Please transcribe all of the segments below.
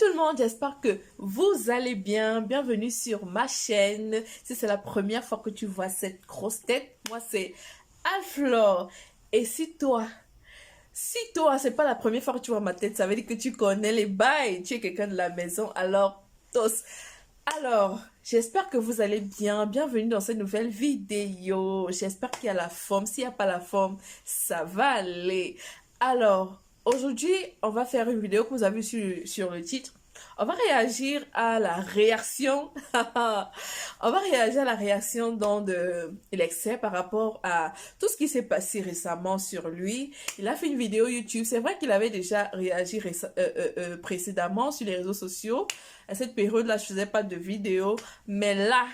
tout le monde, j'espère que vous allez bien. Bienvenue sur ma chaîne. Si c'est la première fois que tu vois cette grosse tête, moi c'est Alflore. Et si toi, c'est pas la première fois que tu vois ma tête, ça veut dire que tu connais les bails, tu es quelqu'un de la maison, alors tous. Alors, j'espère que vous allez bien. Bienvenue dans cette nouvelle vidéo. J'espère qu'il y a la forme. S'il n'y a pas la forme, ça va aller. Alors, aujourd'hui, on va faire une vidéo que vous avez vu sur le titre. On va réagir à la réaction. On va réagir à la réaction de Alexei par rapport à tout ce qui s'est passé récemment sur lui. Il a fait une vidéo YouTube. C'est vrai qu'il avait déjà réagi précédemment sur les réseaux sociaux. À cette période-là, je faisais pas de vidéo. Mais là,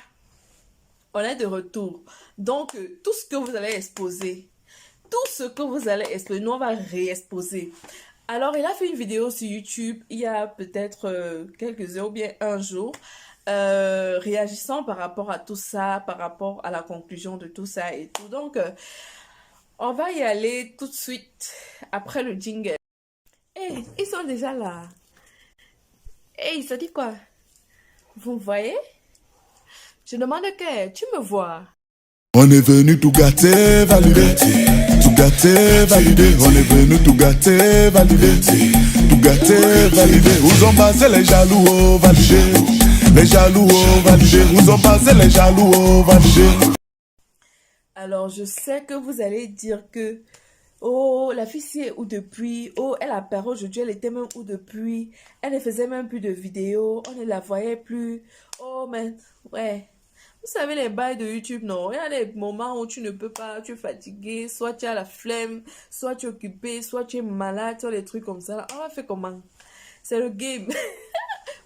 on est de retour. Donc, tout ce que vous allez exposer, nous, on va réexposer. Alors, il a fait une vidéo sur YouTube il y a peut-être quelques heures ou bien un jour, réagissant par rapport à tout ça, par rapport à la conclusion de tout ça et tout. Donc, on va y aller tout de suite après le jingle. Hey, ils sont déjà là. Hey, ça dit quoi? Vous me voyez? Je demande que tu me vois. On est venu tout gâter, valider. Tout gâter, valider. On est venu tout gâter, valider. Tout gâter, valider. Où ont passé les jaloux, oh, valider. Les jaloux, oh, valider. Où ont passé les jaloux, oh, valider. Alors, je sais que vous allez dire que, oh, la fille c'est où depuis, oh, elle apparaît aujourd'hui, elle était même où depuis, elle ne faisait même plus de vidéos, on ne la voyait plus, oh, mais, ouais. Vous savez les bails de YouTube, non? Il y a des moments où tu ne peux pas, tu es fatigué, soit tu as la flemme, soit tu es occupé, soit tu es malade, soit des trucs comme ça. On va faire comment? C'est le game.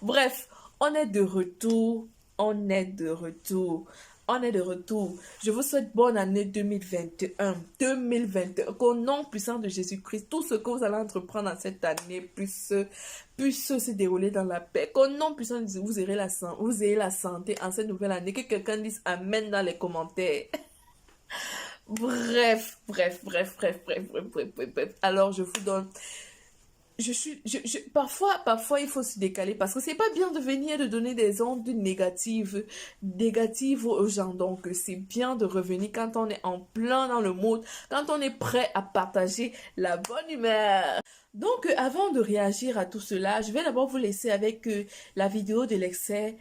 Bref, on est de retour. On est de retour. On est de retour. Je vous souhaite bonne année 2021. 2021. Qu'au nom puissant de Jésus-Christ, tout ce que vous allez entreprendre dans cette année puisse se dérouler dans la paix. Qu'au nom puissant de Jésus, vous ayez la santé en cette nouvelle année. Que quelqu'un dise Amen dans les commentaires. Bref. Alors, je vous donne... Parfois, il faut se décaler parce que c'est pas bien de venir de donner des ondes négatives aux gens. Donc, c'est bien de revenir quand on est en plein dans le mood, quand on est prêt à partager la bonne humeur. Donc, avant de réagir à tout cela, je vais d'abord vous laisser avec la vidéo de Alexei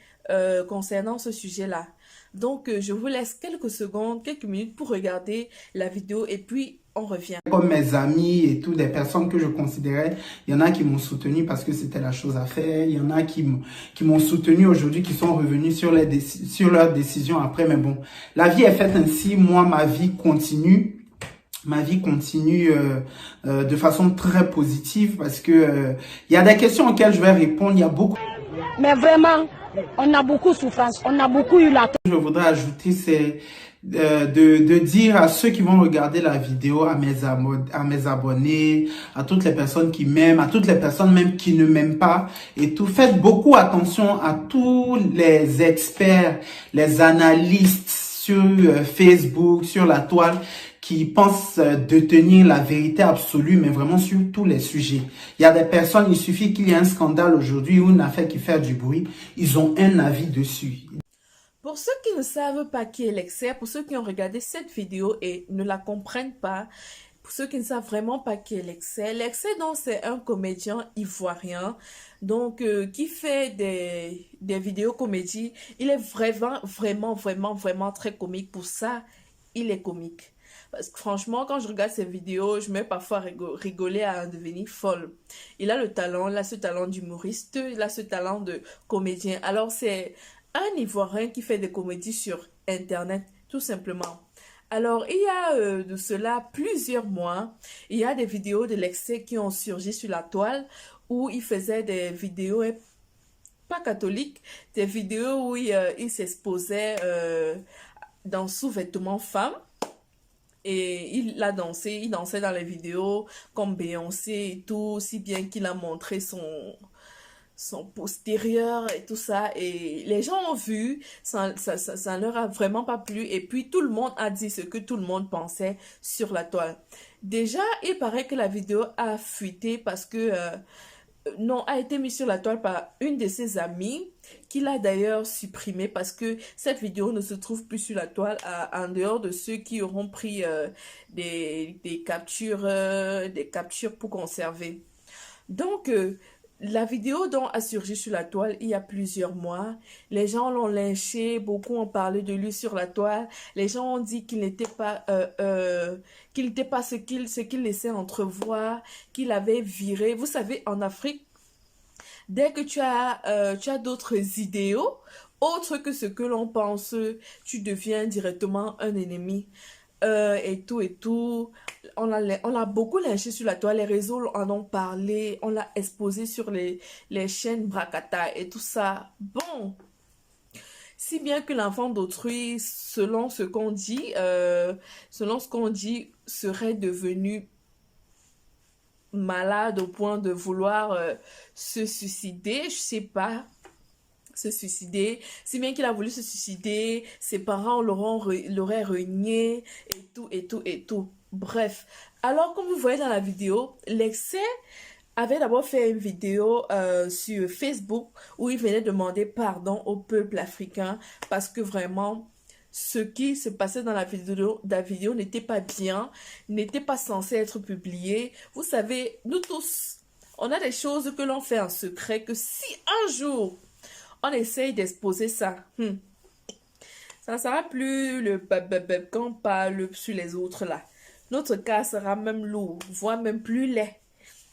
concernant ce sujet-là. Donc, je vous laisse quelques secondes, quelques minutes pour regarder la vidéo et puis on revient. Comme mes amis et tout, des personnes que je considérais, il y en a qui m'ont soutenu parce que c'était la chose à faire. Il y en a qui m'ont soutenu aujourd'hui, qui sont revenus sur leurs décisions après. Mais bon, la vie est faite ainsi. Moi, ma vie continue. Ma vie continue de façon très positive parce que il y a des questions auxquelles je vais répondre. Il y a beaucoup. Mais vraiment, on a beaucoup de souffrance, on a beaucoup eu la tête. Je voudrais ajouter, c'est de dire à ceux qui vont regarder la vidéo, à mes abonnés, à toutes les personnes qui m'aiment, à toutes les personnes même qui ne m'aiment pas et tout. Faites beaucoup attention à tous les experts, les analystes sur Facebook, sur la toile, qui pensent détenir la vérité absolue, mais vraiment sur tous les sujets. Il y a des personnes, il suffit qu'il y ait un scandale aujourd'hui ou une affaire qui fait du bruit, ils ont un avis dessus. Pour ceux qui ne savent pas qui est Alexei, pour ceux qui ont regardé cette vidéo et ne la comprennent pas, pour ceux qui ne savent vraiment pas qui est Alexei, donc c'est un comédien ivoirien, donc qui fait des vidéos comédies. Il est vraiment très comique. Pour ça, il est comique. Parce que franchement, quand je regarde ces vidéos, je mets parfois à rigoler à en devenir folle. Il a ce talent d'humoriste, il a ce talent de comédien. Alors c'est un Ivoirien qui fait des comédies sur Internet, tout simplement. Alors, il y a de cela plusieurs mois, il y a des vidéos de Alexei qui ont surgi sur la toile où il faisait des vidéos pas catholiques, des vidéos où il s'exposait dans sous-vêtements femmes. Et il dansait dans les vidéos comme Beyoncé et tout, si bien qu'il a montré son postérieur et tout ça. Et les gens ont vu, ça leur a vraiment pas plu. Et puis tout le monde a dit ce que tout le monde pensait sur la toile. Déjà, il paraît que la vidéo a fuité parce que non, a été mis sur la toile par une de ses amies qui l'a d'ailleurs supprimé parce que cette vidéo ne se trouve plus sur la toile en dehors de ceux qui auront pris des captures pour conserver. Donc, la vidéo dont a surgi sur la toile il y a plusieurs mois, les gens l'ont lynché, beaucoup ont parlé de lui sur la toile, les gens ont dit qu'il n'était pas, ce qu'il laissait entrevoir, qu'il avait viré. Vous savez, en Afrique, dès que tu as d'autres idéaux, autres que ce que l'on pense, tu deviens directement un ennemi. Et tout et tout. On l'a beaucoup lynché sur la toile, les réseaux en ont parlé, on l'a exposé sur les chaînes Brakata et tout ça. Bon, si bien que l'enfant d'autrui, selon ce qu'on dit, serait devenu malade au point de vouloir se suicider, je sais pas. Se suicider, si bien qu'il a voulu se suicider, ses parents l'auraient renié et tout et tout et tout. Bref, alors comme vous voyez dans la vidéo, l'excès avait d'abord fait une vidéo sur Facebook où il venait demander pardon au peuple africain parce que vraiment ce qui se passait dans la vidéo n'était pas bien, n'était pas censé être publié. Vous savez, nous tous, on a des choses que l'on fait en secret que si un jour on essaye d'exposer ça. Ça ne sera plus le quand on parle sur les autres là. Notre cas sera même lourd, voire même plus laid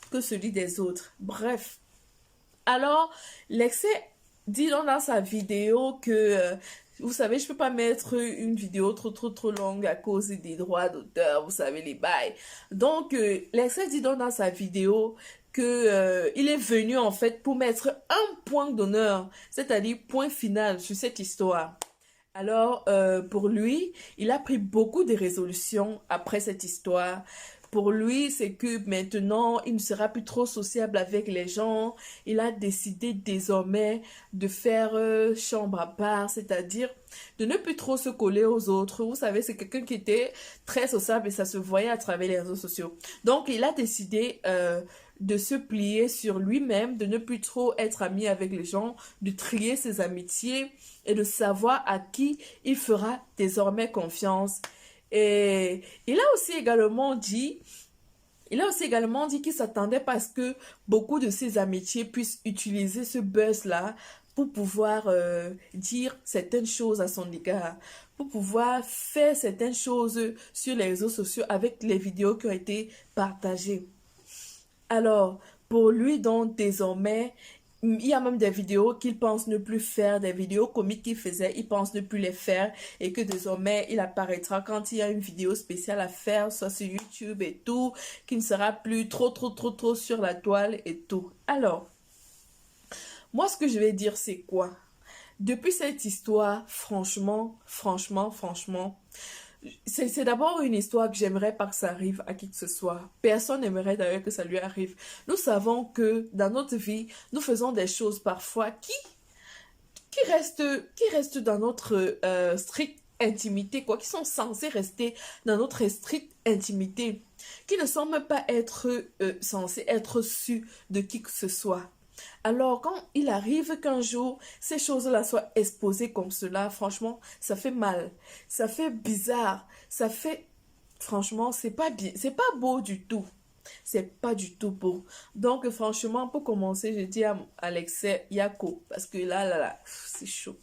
que celui des autres. Bref. Alors, l'excès dit donc dans sa vidéo que, vous savez, je ne peux pas mettre une vidéo trop longue à cause des droits d'auteur, vous savez, les bails. Donc, l'excès dit donc dans sa vidéo que il est venu en fait pour mettre un point d'honneur, c'est-à-dire point final sur cette histoire. Alors, pour lui, il a pris beaucoup de résolutions après cette histoire. Pour lui, c'est que maintenant, il ne sera plus trop sociable avec les gens. Il a décidé désormais de faire chambre à part, c'est-à-dire de ne plus trop se coller aux autres. Vous savez, c'est quelqu'un qui était très sociable et ça se voyait à travers les réseaux sociaux. Donc, il a décidé de se plier sur lui-même, de ne plus trop être ami avec les gens, de trier ses amitiés et de savoir à qui il fera désormais confiance. Et il a aussi également dit qu'il s'attendait parce que beaucoup de ses amitiés puissent utiliser ce buzz-là pour pouvoir dire certaines choses à son égard, pour pouvoir faire certaines choses sur les réseaux sociaux avec les vidéos qui ont été partagées. Alors, pour lui, donc, désormais, il y a même des vidéos qu'il pense ne plus faire, des vidéos comiques qu'il faisait, il pense ne plus les faire et que désormais, il apparaîtra quand il y a une vidéo spéciale à faire, soit sur YouTube et tout, qu'il ne sera plus trop sur la toile et tout. Alors, moi, ce que je vais dire, c'est quoi? Depuis cette histoire, franchement, c'est d'abord une histoire que j'aimerais pas que ça arrive à qui que ce soit. Personne n'aimerait d'ailleurs que ça lui arrive. Nous savons que dans notre vie, nous faisons des choses parfois qui restent dans notre stricte intimité, quoi, qui sont censées rester dans notre stricte intimité, qui ne semblent pas être censées être sues de qui que ce soit. Alors, quand il arrive qu'un jour, ces choses-là soient exposées comme cela, franchement, ça fait mal. Ça fait bizarre. Ça fait... Franchement, c'est pas bien. C'est pas beau du tout. C'est pas du tout beau. Donc, franchement, pour commencer, je dis à Alexei Yako, parce que là, c'est chaud.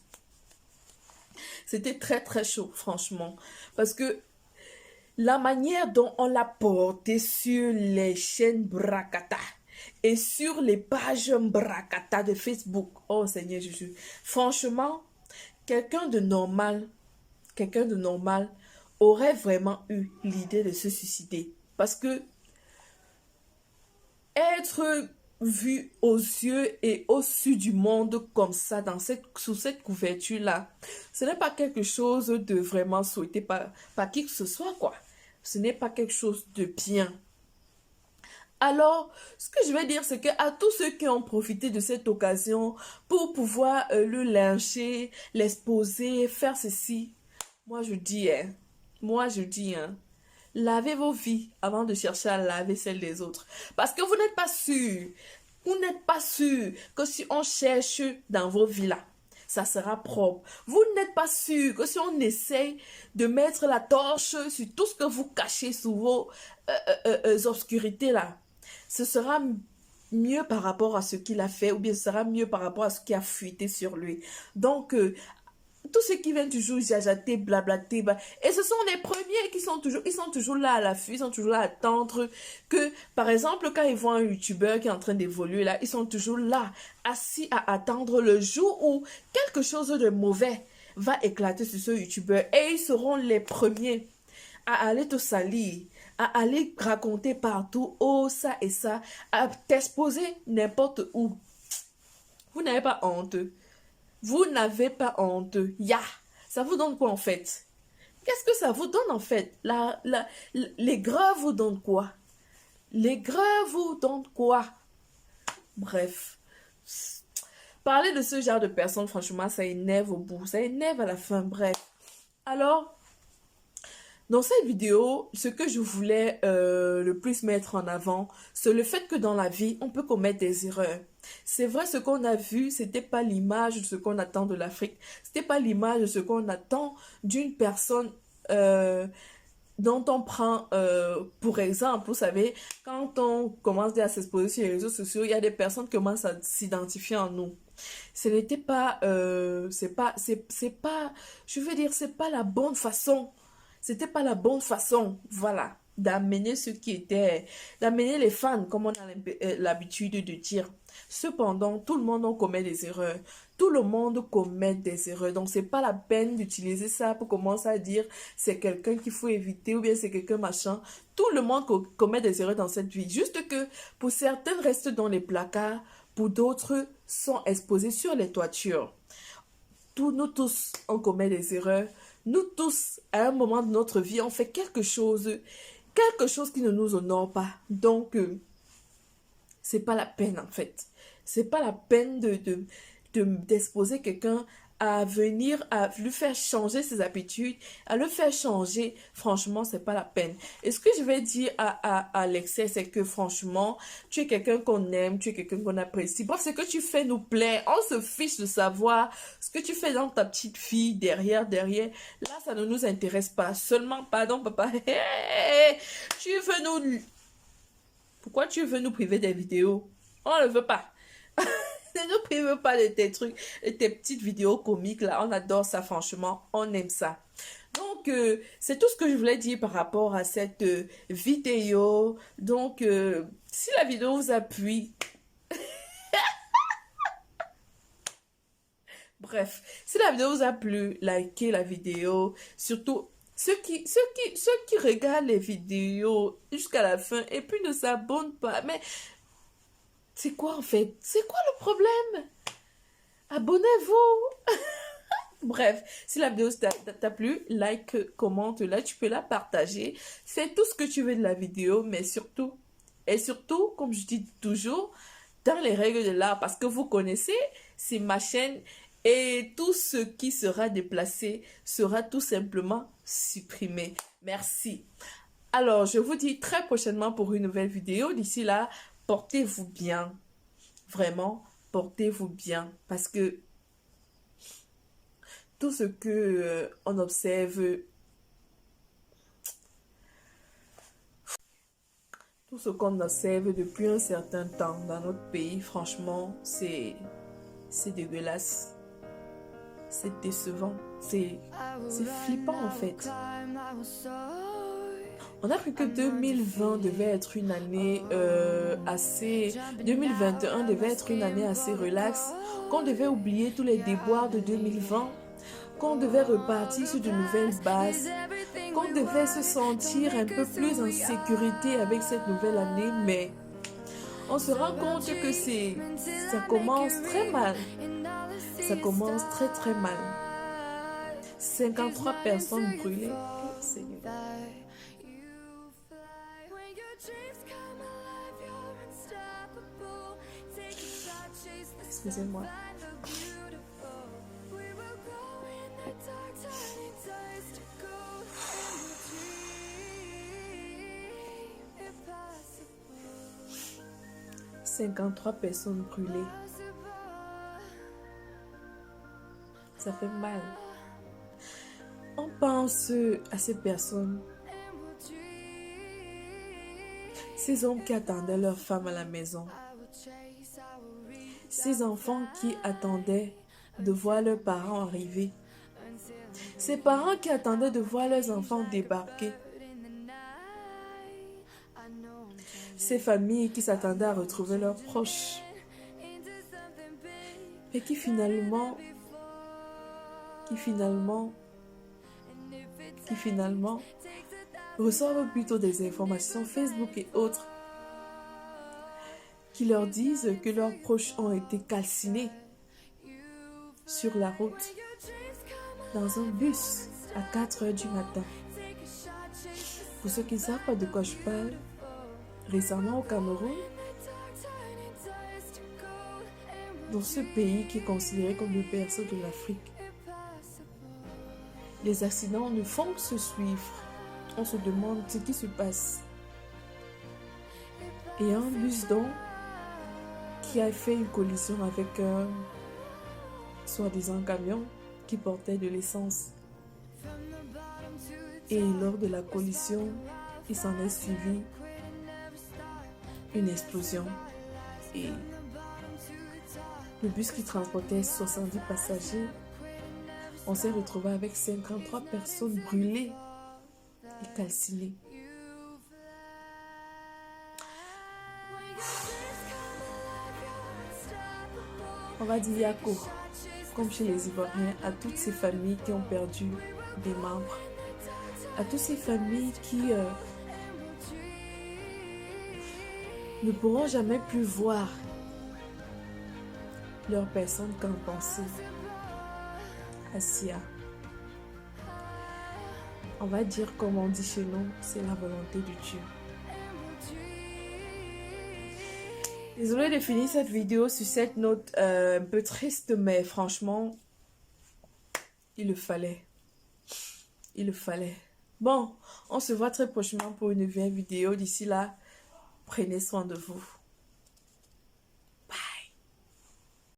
C'était très chaud, franchement. Parce que la manière dont on l'a porté sur les chaînes Brakata, et sur les pages Brakata de Facebook, oh Seigneur Jésus, franchement, quelqu'un de normal aurait vraiment eu l'idée de se suicider. Parce que être vu aux yeux et au-dessus du monde comme ça, sous cette couverture-là, ce n'est pas quelque chose de vraiment souhaité par qui que ce soit, quoi. Ce n'est pas quelque chose de bien. Alors, ce que je vais dire, c'est qu'à tous ceux qui ont profité de cette occasion pour pouvoir le lyncher, l'exposer, faire ceci, moi je dis, lavez vos vies avant de chercher à laver celles des autres. Parce que vous n'êtes pas sûr Vous n'êtes pas sûr que si on cherche dans vos villas, ça sera propre. Vous n'êtes pas sûr que si on essaye de mettre la torche sur tout ce que vous cachez sous vos obscurités là, ce sera mieux par rapport à ce qu'il a fait ou bien ce sera mieux par rapport à ce qui a fuité sur lui. Donc, tous ceux qui viennent toujours jajater, blablater, et ce sont les premiers qui sont toujours là à l'affût, ils sont toujours là à attendre que, par exemple, quand ils voient un youtubeur qui est en train d'évoluer là, ils sont toujours là, assis à attendre le jour où quelque chose de mauvais va éclater sur ce youtubeur et ils seront les premiers à aller te salir, à aller raconter partout, oh ça et ça, à t'exposer n'importe où. Vous n'avez pas honte. Vous n'avez pas honte. Ça vous donne quoi en fait? Qu'est-ce que ça vous donne en fait? Les gras vous donnent quoi? Les gras vous donnent quoi? Bref. Parler de ce genre de personnes, franchement, ça énerve au bout. Ça énerve à la fin. Bref. Alors, dans cette vidéo, ce que je voulais le plus mettre en avant, c'est le fait que dans la vie, on peut commettre des erreurs. C'est vrai, ce qu'on a vu, c'était pas l'image de ce qu'on attend de l'Afrique. C'était pas l'image de ce qu'on attend d'une personne dont on prend pour exemple. Vous savez, quand on commence à s'exposer sur les réseaux sociaux, il y a des personnes qui commencent à s'identifier en nous. Ce n'était pas, c'est pas, je veux dire, c'est pas la bonne façon. C'était pas la bonne façon, voilà, d'amener ceux qui étaient, d'amener les fans, comme on a l'habitude de dire. Cependant, tout le monde en commet des erreurs. Tout le monde commet des erreurs. Donc, c'est pas la peine d'utiliser ça pour commencer à dire c'est quelqu'un qu'il faut éviter ou bien c'est quelqu'un machin. Tout le monde commet des erreurs dans cette vie. Juste que pour certaines restent dans les placards, pour d'autres sont exposés sur les toitures. Nous tous, on commet des erreurs. Nous tous, à un moment de notre vie, on fait quelque chose qui ne nous honore pas. Donc, c'est pas la peine en fait. C'est pas la peine d'exposer quelqu'un à venir, à lui faire changer ses habitudes, à le faire changer. Franchement, c'est pas la peine. Et ce que je vais dire à Alexei, c'est que franchement, tu es quelqu'un qu'on aime, tu es quelqu'un qu'on apprécie. Bref, ce que tu fais nous plaît. On se fiche de savoir ce que tu fais dans ta petite fille, derrière. Là, ça ne nous intéresse pas. Seulement, pardon, papa. Tu veux nous... Pourquoi tu veux nous priver des vidéos? On ne veut pas. Ne nous prive pas de tes trucs, de tes petites vidéos comiques là. On adore ça, franchement. On aime ça. Donc, c'est tout ce que je voulais dire par rapport à cette vidéo. Donc, si la vidéo vous a plu... Bref, si la vidéo vous a plu, likez la vidéo. Surtout, ceux qui regardent les vidéos jusqu'à la fin et puis ne s'abonnent pas. Mais... c'est quoi en fait? C'est quoi le problème? Abonnez-vous! Bref, si la vidéo t'a plu, like, commente là, tu peux la partager. Fais tout ce que tu veux de la vidéo, mais surtout, et surtout, comme je dis toujours, dans les règles de l'art, parce que vous connaissez, c'est ma chaîne et tout ce qui sera déplacé sera tout simplement supprimé. Merci. Alors, je vous dis très prochainement pour une nouvelle vidéo. D'ici là, portez-vous bien. Vraiment, portez-vous bien. Parce que tout ce que on observe, tout ce qu'on observe depuis un certain temps dans notre pays, franchement, c'est dégueulasse. C'est décevant. C'est flippant en fait. On a cru que 2020 devait être une année assez... 2021 devait être une année assez relaxe, qu'on devait oublier tous les déboires de 2020, qu'on devait repartir sur de nouvelles bases, qu'on devait se sentir un peu plus en sécurité avec cette nouvelle année, mais on se rend compte que ça commence très mal. Ça commence très très mal. 53 personnes brûlées. Oh, Seigneur. Excusez-moi. 53 personnes brûlées. Ça fait mal. On pense à ces personnes, ces hommes qui attendaient leur femme à la maison, ces enfants qui attendaient de voir leurs parents arriver, ces parents qui attendaient de voir leurs enfants débarquer, ces familles qui s'attendaient à retrouver leurs proches et qui finalement reçoivent plutôt des informations Facebook et autres qui leur disent que leurs proches ont été calcinés sur la route dans un bus à 4 heures du matin. Pour ceux qui ne savent pas de quoi je parle, récemment au Cameroun, dans ce pays qui est considéré comme le berceau de l'Afrique, les accidents ne font que se suivre. On se demande ce qui se passe. Et un bus donc qui a fait une collision avec un soi-disant camion qui portait de l'essence. Et lors de la collision, il s'en est suivi une explosion. Et le bus qui transportait 70 passagers, on s'est retrouvé avec 53 personnes brûlées et calcinées. On va dire Yako, comme chez les Ivoiriens, à toutes ces familles qui ont perdu des membres, à toutes ces familles qui ne pourront jamais plus voir leurs personnes qu'en penser. Assia. On va dire comme on dit chez nous, c'est la volonté de Dieu. Désolée de finir cette vidéo sur cette note un peu triste, mais franchement, il le fallait. Il le fallait. Bon, on se voit très prochainement pour une nouvelle vidéo. D'ici là, prenez soin de vous.